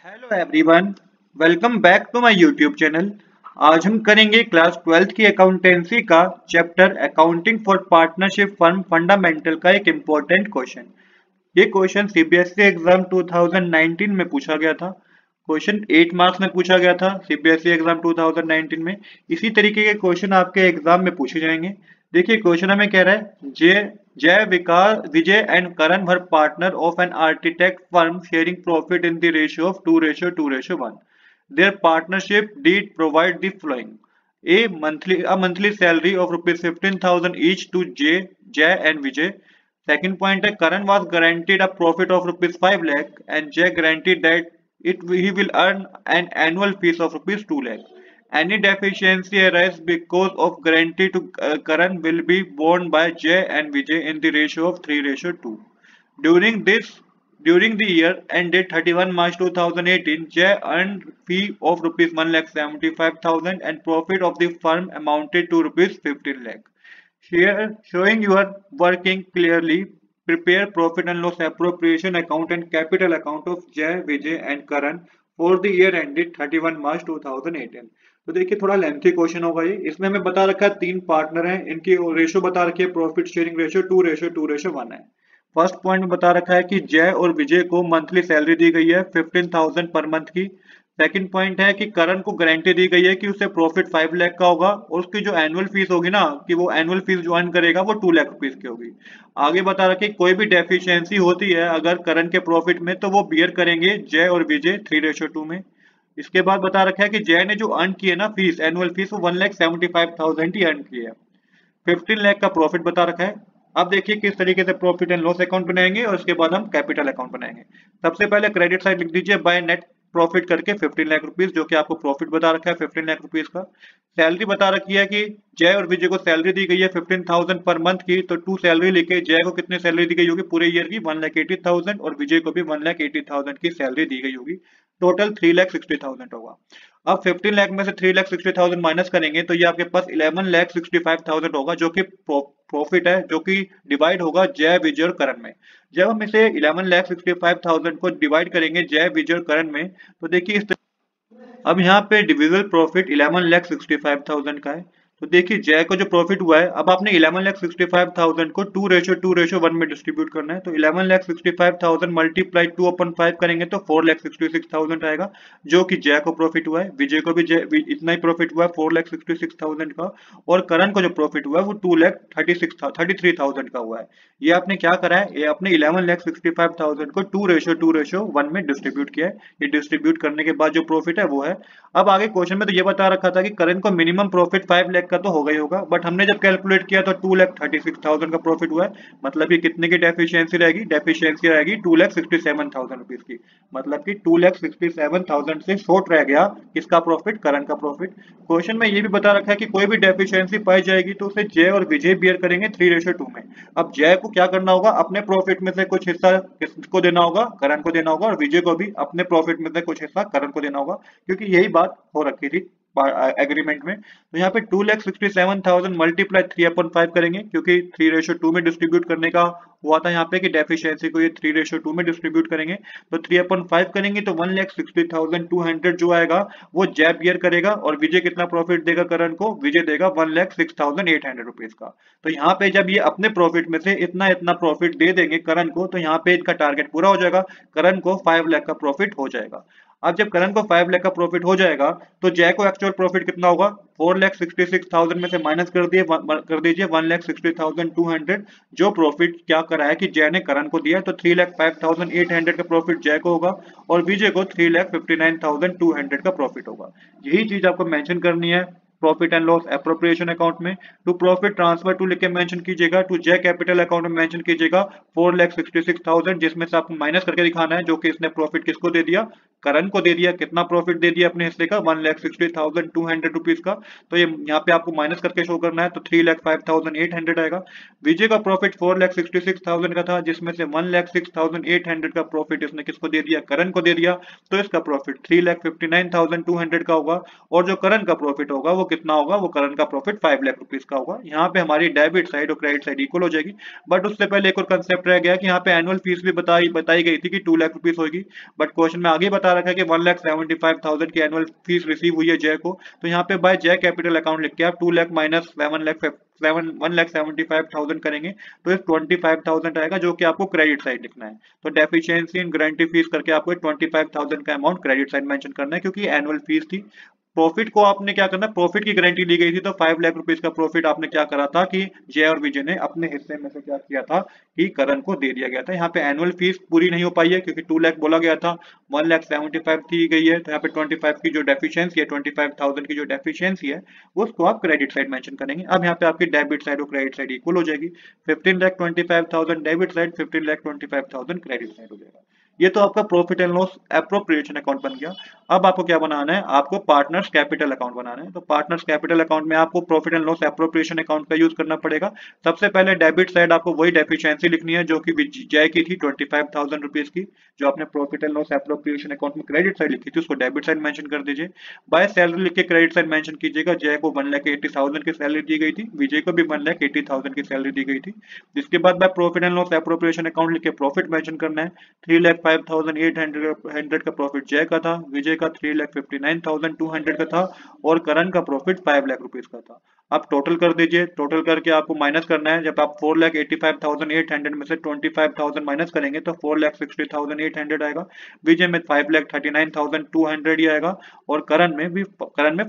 Hello everyone, welcome back to my YouTube channel. आज हम करेंगे क्लास 12th की अकाउंटेंसी का chapter accounting for partnership firm fundamental का एक इम्पोर्टेंट क्वेश्चन। ये क्वेश्चन सीबीएसई एग्जाम 2019 में पूछा गया था। क्वेश्चन 8 मार्क्स में पूछा गया था सीबीएसई एग्जाम 2019 में। इसी तरीके के क्वेश्चन आपके एग्जाम में पूछे जाएंगे। देखिए क्वेश्चन हमें कह रहा है Jay Jay Vikas Vijay and Karan were partner of an architect firm sharing profit in the ratio of 2:2:1। Their partnership did provide the following: a monthly salary of rupees 15,000 each to Jay and Vijay. Second point है Karan was guaranteed a profit of rupees 5 lakh and Jay guaranteed that he will earn an annual fees of rupees 2 lakh. Any deficiency arise because of guarantee to Karan will be borne by Jay and Vijay in the ratio of 3:2. During this during the year ended 31 March 2018, Jay earned fee of rupees 1,75,000 and profit of the firm amounted to rupees 15 lakh. Here, showing you are working clearly, prepare profit and loss appropriation account and capital account of Jay, Vijay and Karan for the year ended 31 March 2018। तो देखिए थोड़ा lengthy question होगा ये। इसमें हमें बता रखा है 3 पार्टनर हैं, इनकी रेशियो बता रखी है, प्रॉफिट शेयरिंग रेशियो 2:2:1 है। फर्स्ट पॉइंट में बता रखा है कि जय और विजय को मंथली सैलरी दी गई है 15,000 पर मंथ की। सेकंड पॉइंट है कि करण को गारंटी दी गई है कि उसे प्रॉफिट 5 लाख का होगा और उसकी जो एनुअल फीस होगी ना, कि वो एनुअल फीस जो अर्न करेगा वो 2 लाख रुपीज की होगी। आगे बता रखा है कोई भी डेफिशिएंसी होती है अगर करण के प्रॉफिट में तो वो बियर करेंगे जय और विजय 3:2 में। इसके बाद बता रखा है कि जय ने जो अर्न की है ना फीस, एनुअल फीस, वो 1,75,000 ही अर्न की है। 15 लाख का प्रॉफिट बता रखा है। अब देखिए किस तरीके से प्रॉफिट एंड लॉस अकाउंट बनाएंगे और उसके बाद हम कैपिटल अकाउंट बनाएंगे। सबसे पहले क्रेडिट साइड लिख दीजिए बाय नेट प्रॉफिट करके 15 लाख रुपीस, जो कि आपको प्रॉफिट बता रखा है 15 लाख रुपीस का। सैलरी बता रखी है कि जय और विजय को सैलरी दी गई है 15,000 पर मंथ की, तो 2 सैलरी लिखे। जय को कितनी सैलरी दी गई होगी पूरे ईयर की? 1,80,000 और विजय को भी 1,80,000 की सैलरी दी गई होगी। टोटल 3,60,000 होगा। अब 15 लाख में से 3,60,000 माइनस करेंगे तो ये आपके पास 11,65,000 होगा, जो कि प्रॉफिट है, जो कि डिवाइड होगा जय विजय और करण में। जब हम इसे 11,65,000 को डिवाइड करेंगे जय विजय और करण में, तो देखिए अब यहाँ पे डिविजिबल प्रॉफिट 11,65,000 का है। तो देखिए जय को जो प्रॉफिट हुआ है, अब आपने 11,65,000 को 2:2:1 में डिस्ट्रीब्यूट करना है। तो 11,65,000 मल्टीप्लाई 2/5 करेंगे तो 4,66,000 आएगा, जो कि जय को प्रॉफिट हुआ है। विजय को भी इतना ही प्रॉफिट हुआ है 4,66,000 का, और करण को जो प्रॉफिट हुआ है वो 2,33,000 का हुआ है। ये आपने क्या करा है, ये आपने 11,65,000 को 2:2:1 में डिस्ट्रीब्यूट किया है। ये डिस्ट्रीब्यूट करने के बाद जो प्रॉफिट है वो है। अब आगे क्वेश्चन में तो ये बता रखा था कि करण को मिनिमम प्रॉफिट 5 लाख का तो होगा ही होगा, बट हमने जब कैलकुलेट किया तो 2,36,000 का प्रॉफिट हुआ है। मतलब ये कितने की डेफिशिएंसी रहेगी? डेफिशिएंसी रहेगी 2,67,000 रुपीज की। मतलब कि 2,67,000 से शॉर्ट रह गया किसका प्रॉफिट? करण का प्रॉफिट। क्वेश्चन में ये भी बता रखा है कि कोई भी डेफिशिएंसी पाई जाएगी तो उसे जय और विजय बियर करेंगे 3:2 में। अब जय को क्या करना होगा? अपने प्रॉफिट में से कुछ हिस्सा किसको देना होगा? करण को देना होगा, और विजय को भी अपने प्रॉफिट में से कुछ हिस्सा करण को देना होगा, क्योंकि यही बात हो रखी थी एग्रीमेंट में। तो यहाँ पे 2,67,000 मल्टीप्लाई 3/5 करेंगे, क्योंकि 3:2 में डिस्ट्रीब्यूट करने का हुआ था यहाँ पे कि डेफिशिएंसी को ये 3:2 में डिस्ट्रीब्यूट करेंगे। तो 3/5 करेंगे तो 1,60,200 जो आएगा वो जय बियर करेगा, और विजय कितना प्रॉफिट देगा करण को? विजय देगा 1,06,800 रुपीज का। तो यहाँ पे जब ये अपने प्रॉफिट में से इतना इतना प्रॉफिट दे देंगे करण को, तो यहाँ पे इनका टारगेट पूरा हो जाएगा, करण को 5 लाख का प्रॉफिट हो जाएगा। अब जब करण को 5 लाख का प्रॉफिट हो जाएगा तो जय को एक्चुअल प्रॉफिट कितना होगा? 4,66,000 में से माइनस कर दीजिए 1,60,200, जो प्रॉफिट क्या करा है कि जय ने करण को दिया। तो 3,05,800 का प्रॉफिट जय को होगा, और विजय को 3,59,200 का प्रॉफिट होगा। यही चीज आपको मेंशन करनी है profit and loss appropriation account में। टू प्रॉफिट ट्रांसफर टू लिख के मेंशन कीजिएगा, टू जय कैपिटल अकाउंट में मेंशन कीजिएगा 4,66,000, जिसमें से आपको माइनस करके दिखाना है जो कि इसने प्रॉफिट किसको दे दिया? करण को दे दिया। कितना प्रॉफिट दे दिया अपने हिस्से का? 1,60,200 रुपीज का। तो ये यहाँ पे आपको माइनस करके शो करना है, तो 3,05,800 आएगा। विजय का प्रॉफिट 4,66,000 का था, जिसमें से 1,06,800 का प्रॉफिट इसने किसको दे दिया? करण को दे दिया। तो इसका प्रॉफिट 3,59,200 का होगा, और जो करण का प्रॉफिट होगा वो कितना होगा? वो करण का प्रॉफिट 5 लाख रुपीज का होगा। यहाँ पे हमारी डेबिट साइड और क्रेडिट साइड इक्वल हो जाएगी। बट उससे पहले एक और कंसेप्ट रह गया कि यहाँ पे एनुअल फीस भी बताई गई थी कि 2 लाख रुपीज होगी, बट क्वेश्चन में आगे बता बता रखा है कि 1,75,000 की एनुअल फीस रिसीव हुई है जय को, तो यहाँ पे बाय जय कैपिटल अकाउंट लिख के आप 2 लाख माइनस 1,75,000 करेंगे तो इस 25,000 आएगा, जो कि आपको क्रेडिट साइड लिखना है। तो डेफिशिएंसी इन गारंटी फीस करके आपको 25,000 का अमाउंट क्रेडिट साइड मेंशन करना है, क्योंकि एनुअल फीस थी। प्रॉफिट को आपने क्या करना, प्रॉफिट की गारंटी ली गई थी, तो 5 लाख रुपीस का प्रॉफिट आपने क्या करा था कि जय और विजय ने अपने हिस्से में से क्या किया था कि करण को दे दिया गया था। यहाँ पे एनुअल फीस पूरी नहीं हो पाई है, क्योंकि 2 लाख बोला गया था, 1,75,000 दी गई है, तो यहाँ पे 25 की जो डेफिशिएंसी है, 25,000 की जो डेफिशिएंसी है उसको आप क्रेडिट साइड मेंशन करेंगे। अब यहाँ पे आपकी डेबिट साइड और क्रेडिट साइड इक्वल हो जाएगी। 15,25,000 डेबिट साइड, 15,25,000 क्रेडिट साइड हो जाएगा। ये तो आपका profit and loss appropriation account बन गया। अब आपको क्या बनाना है, आपको पार्टनर्स कैपिटल अकाउंट बनाना है। तो पार्टनर्स कैपिटल अकाउंट में आपको profit and loss appropriation account का यूज करना पड़ेगा। सबसे पहले डेबिट साइड आपको वही डेफिशिएंसी लिखनी है जो कि जय की थी 25,000 रुपीज की, जो आपने profit and loss appropriation account में क्रेडिट साइड लिखी थी उसको डेबिट साइड मेंशन कर दीजिए। बाय सैलरी लिख के क्रेडिट साइड मेंशन कीजिएगा। जय को 1,80,000 की सैलरी दी गई थी, विजय को भी 1,80,000 की सैलरी दी गई थी। जिसके बाद by profit and loss appropriation account लिख के प्रॉफिट मेंशन करना है। 3,05,800 का प्रॉफिट जय का था, विजय का 3,59,200 का था और करण का प्रॉफिट 5 लाख रुपीस का था। आप टोटल कर दीजिए, टोटल करके आपको माइनस करना है। जब आप 4,85,800 में से 25,000 माइनस करेंगे तो 4,60,800 आएगा। विजय में 5,39,200 ही आएगा और करण में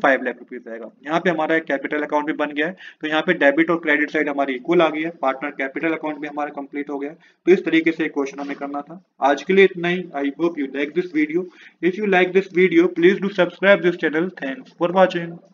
5 लाख रुपीस आएगा। यहाँ पे हमारा एक कैपिटल अकाउंट भी बन गया है। तो यहाँ पे डेबिट और क्रेडिट साइड हमारी इक्वल आ गई है, पार्टनर कैपिटल अकाउंट भी हमारा कंप्लीट हो गया है। तो इस तरीके से क्वेश्चन हमें करना था। आज के लिए इतना ही। I hope you like this video. If you like this video, please do subscribe this channel. Thanks for watching.